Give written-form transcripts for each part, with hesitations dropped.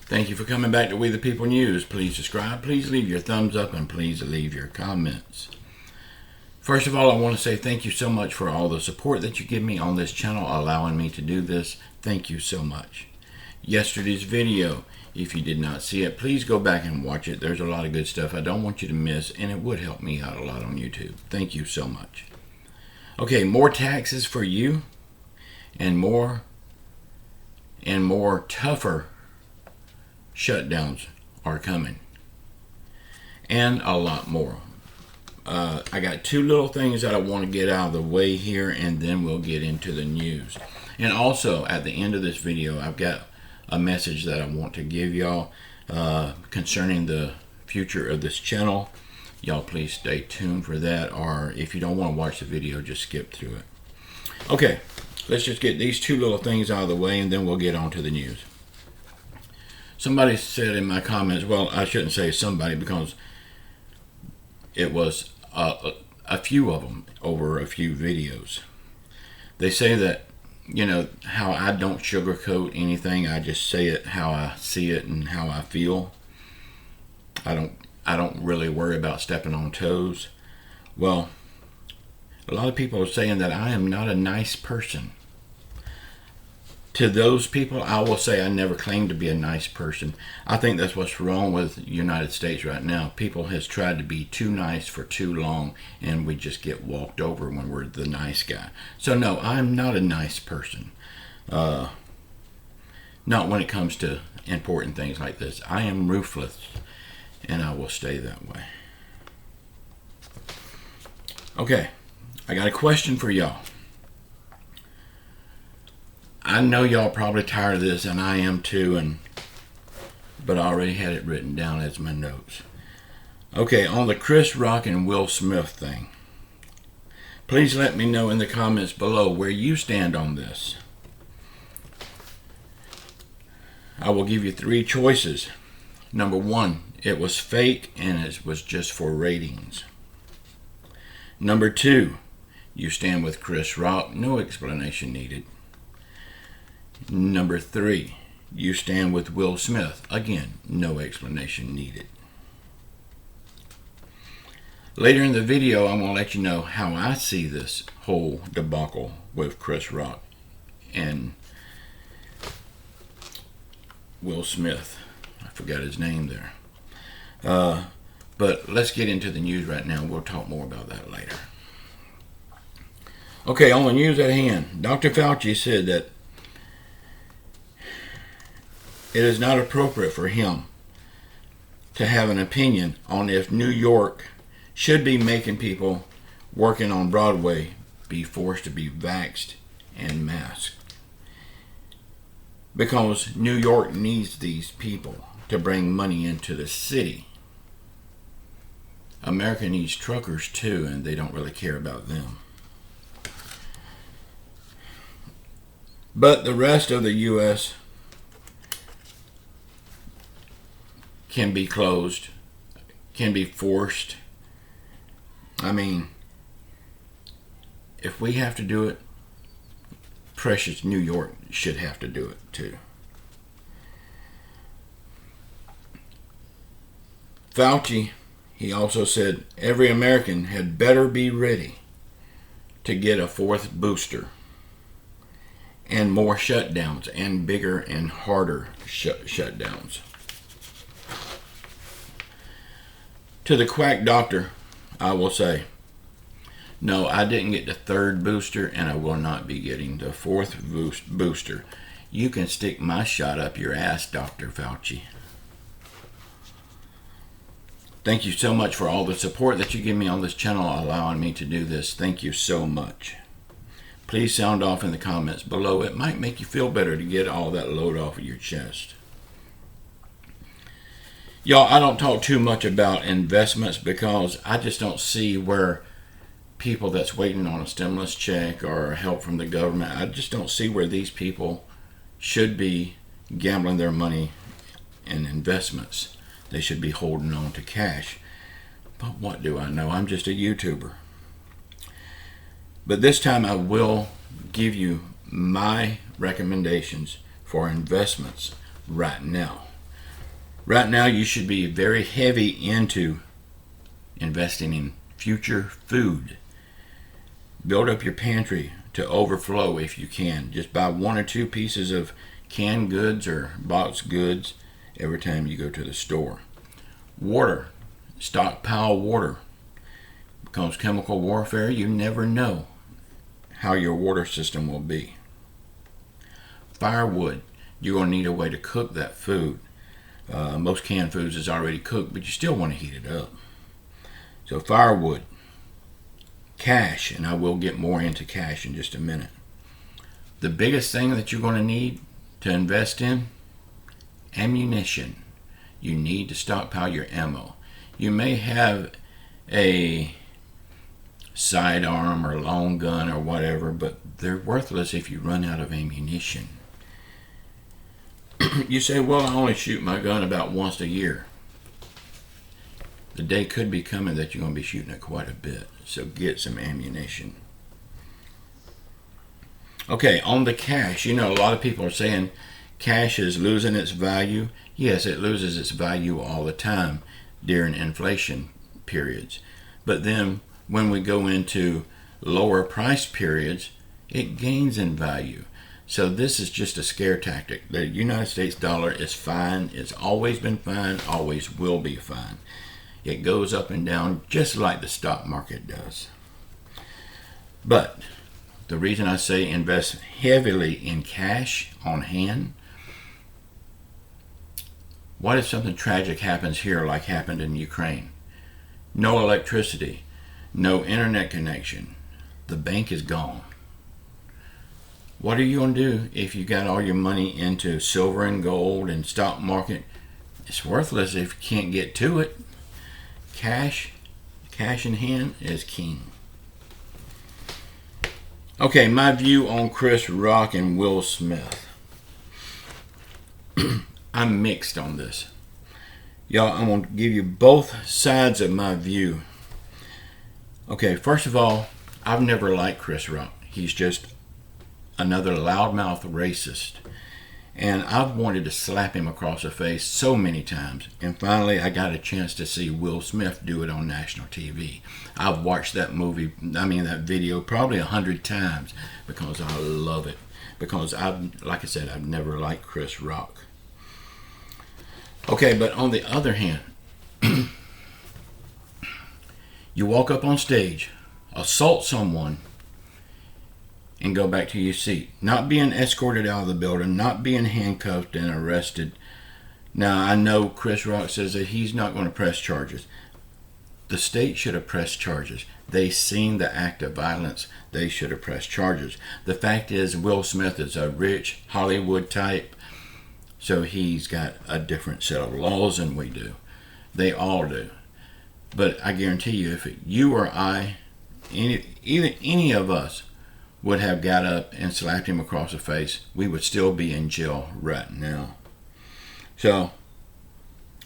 Thank you for coming back to We the People News. Please subscribe, please leave your thumbs up, and please leave your comments. First of all, I want to say thank you so much for all the support that you give me on this channel, allowing me to do this. Thank you so much. Yesterday's video, if you did not see it, please go back and watch it. There's a lot of good stuff I don't want you to miss, and it would help me out a lot on YouTube. Thank you so much. Okay, more taxes for you, and more tougher shutdowns are coming, and a lot more. I got two little things that I want to get out of the way here, and then we'll get into the news. And also, at the end of this video, I've got a message that I want to give y'all concerning the future of this channel. Y'all please stay tuned for that, or if you don't want to watch the video, just skip through it. Okay, let's just get these two little things out of the way, and then we'll get on to the news. Somebody said in my comments, well, I shouldn't say somebody, because it was a few of them over a few videos. They say that, you know, how I don't sugarcoat anything. I just say it how I see it and how I feel. I don't really worry about stepping on toes. Well, a lot of people are saying that I am not a nice person. To those people, I will say I never claimed to be a nice person. I think that's what's wrong with the United States right now. People has tried to be too nice for too long, and we just get walked over when we're the nice guy. So no, I'm not a nice person. Not when it comes to important things like this. I am ruthless, and I will stay that way. Okay, I got a question for y'all. I know y'all probably tired of this, and I am too, but I already had it written down as my notes. Okay, on the Chris Rock and Will Smith thing, please let me know in the comments below where you stand on this. I will give you three choices. Number one, it was fake and it was just for ratings. Number two, you stand with Chris Rock, no explanation needed. Number three, you stand with Will Smith. Again, no explanation needed. Later in the video, I'm going to let you know how I see this whole debacle with Chris Rock and Will Smith. I forgot his name there. But let's get into the news right now. We'll talk more about that later. Okay, on the news at hand, Dr. Fauci said that it is not appropriate for him to have an opinion on if New York should be making people working on Broadway be forced to be vaxxed and masked. Because New York needs these people to bring money into the city. America needs truckers too, and they don't really care about them. But the rest of the U.S. can be closed, can be forced. I mean, if we have to do it, precious New York should have to do it too. Fauci, he also said every American had better be ready to get a fourth booster, and more shutdowns, and bigger and harder shutdowns. To the quack doctor, I will say, no, I didn't get the third booster, and I will not be getting the fourth booster. You can stick my shot up your ass, Dr. Fauci. Thank you so much for all the support that you give me on this channel, allowing me to do this. Thank you so much. Please sound off in the comments below. It might make you feel better to get all that load off of your chest. Y'all, I don't talk too much about investments because I just don't see where people that's waiting on a stimulus check or help from the government, I just don't see where these people should be gambling their money in investments. They should be holding on to cash. But what do I know? I'm just a YouTuber. But this time I will give you my recommendations for investments right now. Right now, you should be very heavy into investing in future food. Build up your pantry to overflow if you can. Just buy 1 or 2 pieces of canned goods or boxed goods every time you go to the store. Water. Stockpile water. Because chemical warfare, you never know how your water system will be. Firewood. You're going to need a way to cook that food. Most canned foods is already cooked, but you still want to heat it up. So firewood. Cash, and I will get more into cash in just a minute. The biggest thing that you're going to need to invest in, ammunition. You need to stockpile your ammo. You may have a sidearm or long gun or whatever, but they're worthless if you run out of ammunition. You say, well, I only shoot my gun about once a year. The day could be coming that you're going to be shooting it quite a bit, so get some ammunition. Okay, on the cash, a lot of people are saying cash is losing its value. Yes, it loses its value all the time during inflation periods. But then when we go into lower price periods, it gains in value. So this is just a scare tactic. The United States dollar is fine. It's always been fine, always will be fine. It goes up and down just like the stock market does. But the reason I say invest heavily in cash on hand, what if something tragic happens here like happened in Ukraine? No electricity, no internet connection. The bank is gone. What are you going to do if you got all your money into silver and gold and stock market? It's worthless if you can't get to it. Cash in hand is king. Okay, my view on Chris Rock and Will Smith. I'm mixed on this. Y'all, I'm going to give you both sides of my view. Okay, first of all, I've never liked Chris Rock. He's just another loudmouth racist. And I've wanted to slap him across the face so many times. And finally, I got a chance to see Will Smith do it on national TV. I've watched that video probably 100 times because I love it. Because like I said, I've never liked Chris Rock. Okay, but on the other hand, you walk up on stage, assault someone, and go back to your seat. Not being escorted out of the building, not being handcuffed and arrested. Now, I know Chris Rock says that he's not going to press charges. The state should have pressed charges. They seen the act of violence. They should have pressed charges. The fact is, Will Smith is a rich Hollywood type, so he's got a different set of laws than we do. They all do. But I guarantee you, if you or I, any of us, would have got up and slapped him across the face, we would still be in jail right now. So,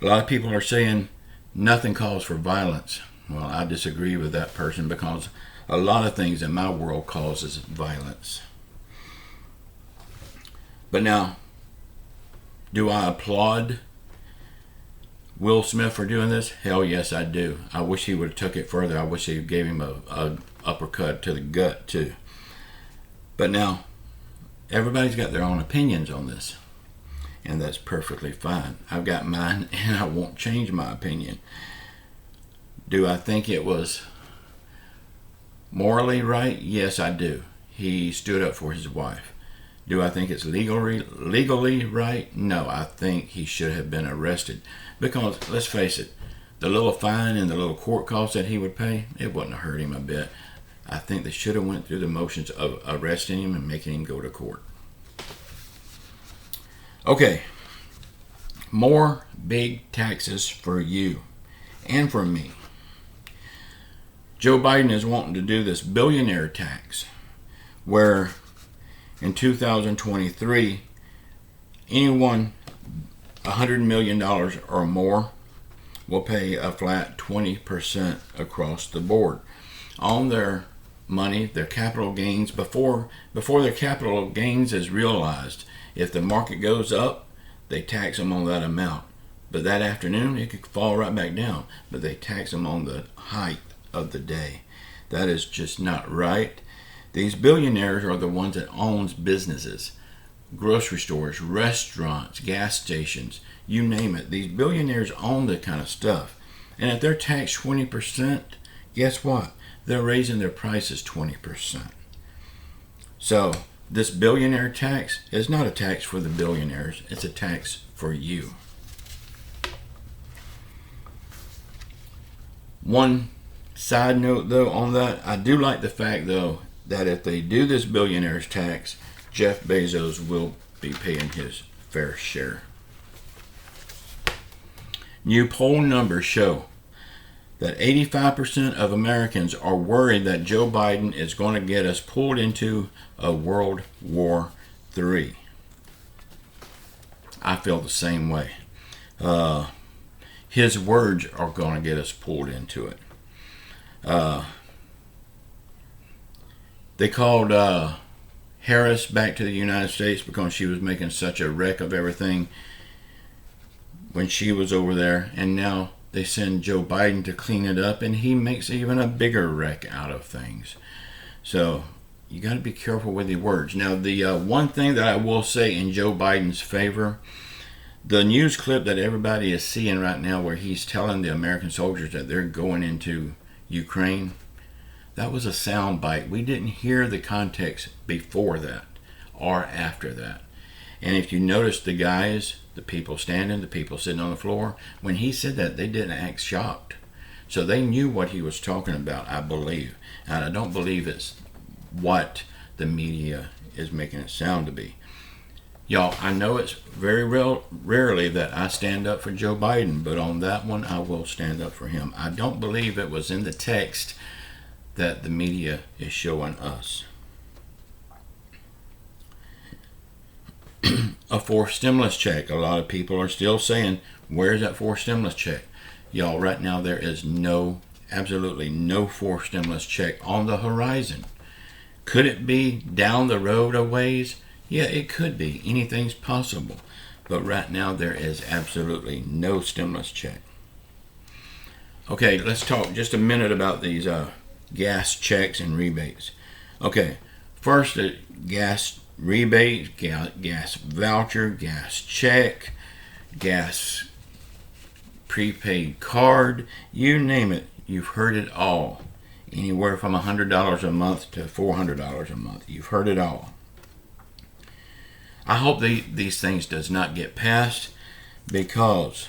a lot of people are saying nothing calls for violence. Well, I disagree with that person because a lot of things in my world causes violence. But now, do I applaud Will Smith for doing this? Hell yes, I do. I wish he would have took it further. I wish he gave him a uppercut to the gut too. But now, everybody's got their own opinions on this, and that's perfectly fine. I've got mine, and I won't change my opinion. Do I think it was morally right? Yes, I do. He stood up for his wife. Do I think it's legally right? No, I think he should have been arrested. Because, let's face it, the little fine and the little court costs that he would pay, it wouldn't have hurt him a bit. I think they should have went through the motions of arresting him and making him go to court. Okay, more big taxes for you and for me. Joe Biden is wanting to do this billionaire tax where in 2023, anyone $100 million or more will pay a flat 20% across the board on their money, their capital gains, before their capital gains is realized. If the market goes up, they tax them on that amount. but that afternoon it could fall right back down. But they tax them on the height of the day. That is just not right. These billionaires are the ones that owns businesses, grocery stores, restaurants, gas stations, you name it. These billionaires own that kind of stuff. And if they're taxed 20%, guess what? They're raising their prices 20%. So this billionaire tax is not a tax for the billionaires. It's a tax for you. One side note though on that, I do like the fact though that if they do this billionaire's tax, Jeff Bezos will be paying his fair share. New poll numbers show that 85% of Americans are worried that Joe Biden is going to get us pulled into a World War III. I feel the same way. His words are going to get us pulled into it. They called Harris back to the United States because she was making such a wreck of everything when she was over there, and now they send Joe Biden to clean it up, and he makes even a bigger wreck out of things. So you got to be careful with your words. Now, the one thing that I will say in Joe Biden's favor, the news clip that everybody is seeing right now where he's telling the American soldiers that they're going into Ukraine, that was a sound bite. We didn't hear the context before that or after that. And if you notice the guys, the people standing, the people sitting on the floor, when he said that, they didn't act shocked. So they knew what he was talking about, I believe. And I don't believe it's what the media is making it sound to be. Y'all, I know it's very rarely that I stand up for Joe Biden, but on that one, I will stand up for him. I don't believe it was in the text that the media is showing us. A fourth stimulus check. A lot of people are still saying, where's that fourth stimulus check? Y'all, right now there is absolutely no fourth stimulus check on the horizon. Could it be down the road a ways? Yeah, it could be. Anything's possible. But right now there is absolutely no stimulus check. Okay, let's talk just a minute about these gas checks and rebates. Okay, first the gas rebate, gas voucher, gas check, gas prepaid card, you name it, you've heard it all. Anywhere from $100 a month to $400 a month. You've heard it all. I hope these things does not get passed, because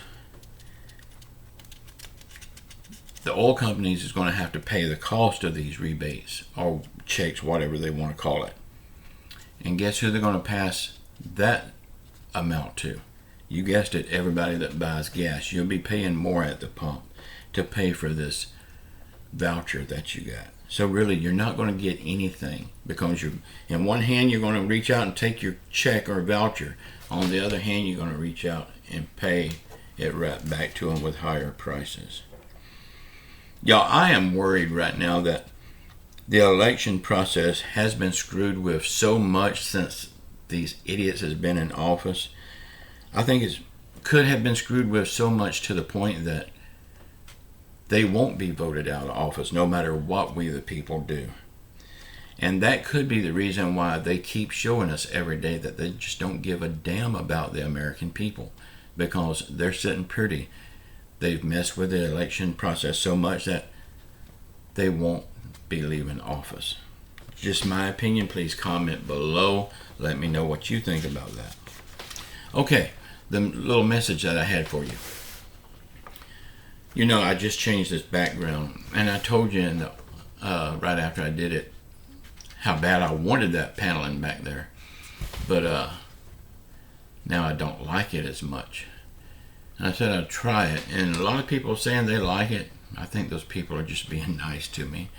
the oil companies is going to have to pay the cost of these rebates or checks, whatever they want to call it. And guess who they're going to pass that amount to? You guessed it, everybody that buys gas. You'll be paying more at the pump to pay for this voucher that you got. So really, you're not going to get anything, because in one hand, you're going to reach out and take your check or voucher. On the other hand, you're going to reach out and pay it right back to them with higher prices. Y'all, I am worried right now that the election process has been screwed with so much since these idiots has been in office. I think it could have been screwed with so much to the point that they won't be voted out of office no matter what we the people do. And that could be the reason why they keep showing us every day that they just don't give a damn about the American people, because they're sitting pretty. They've messed with the election process so much that they won't be leaving office. Just my opinion. Please comment below. Let me know what you think about that. Okay, the little message that I had for you. You know, I just changed this background, and I told you right after I did it how bad I wanted that paneling back there. But now I don't like it as much. And I said I'd try it, and a lot of people are saying they like it. I think those people are just being nice to me.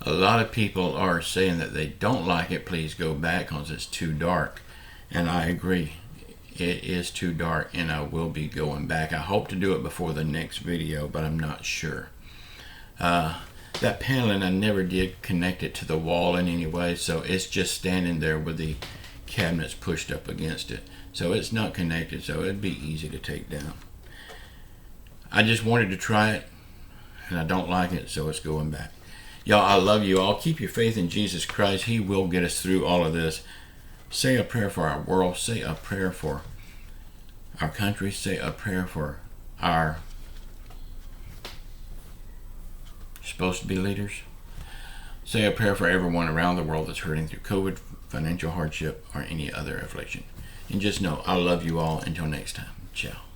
A lot of people are saying that they don't like it. Please go back because it's too dark. And I agree. It is too dark, and I will be going back. I hope to do it before the next video, but I'm not sure. That paneling, I never did connect it to the wall in any way, so it's just standing there with the cabinets pushed up against it. So it's not connected, so it'd be easy to take down. I just wanted to try it, and I don't like it, so it's going back. Y'all, I love you all. Keep your faith in Jesus Christ. He will get us through all of this. Say a prayer for our world. Say a prayer for our country. Say a prayer for our supposed to be leaders. Say a prayer for everyone around the world that's hurting through COVID, financial hardship, or any other affliction. And just know, I love you all. Until next time. Ciao.